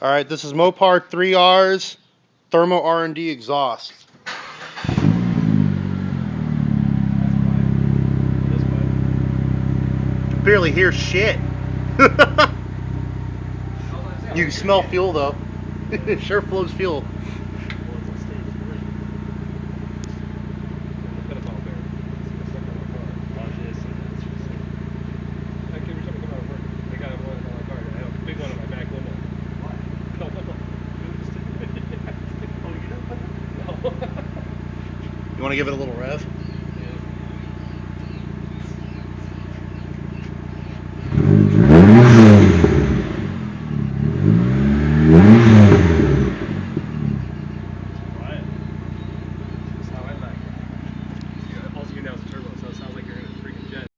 All right, this is Mopar 3R's Thermal R&D Exhaust. Barely hear shit. You smell fuel though. It sure flows fuel. You want to give it a little rev?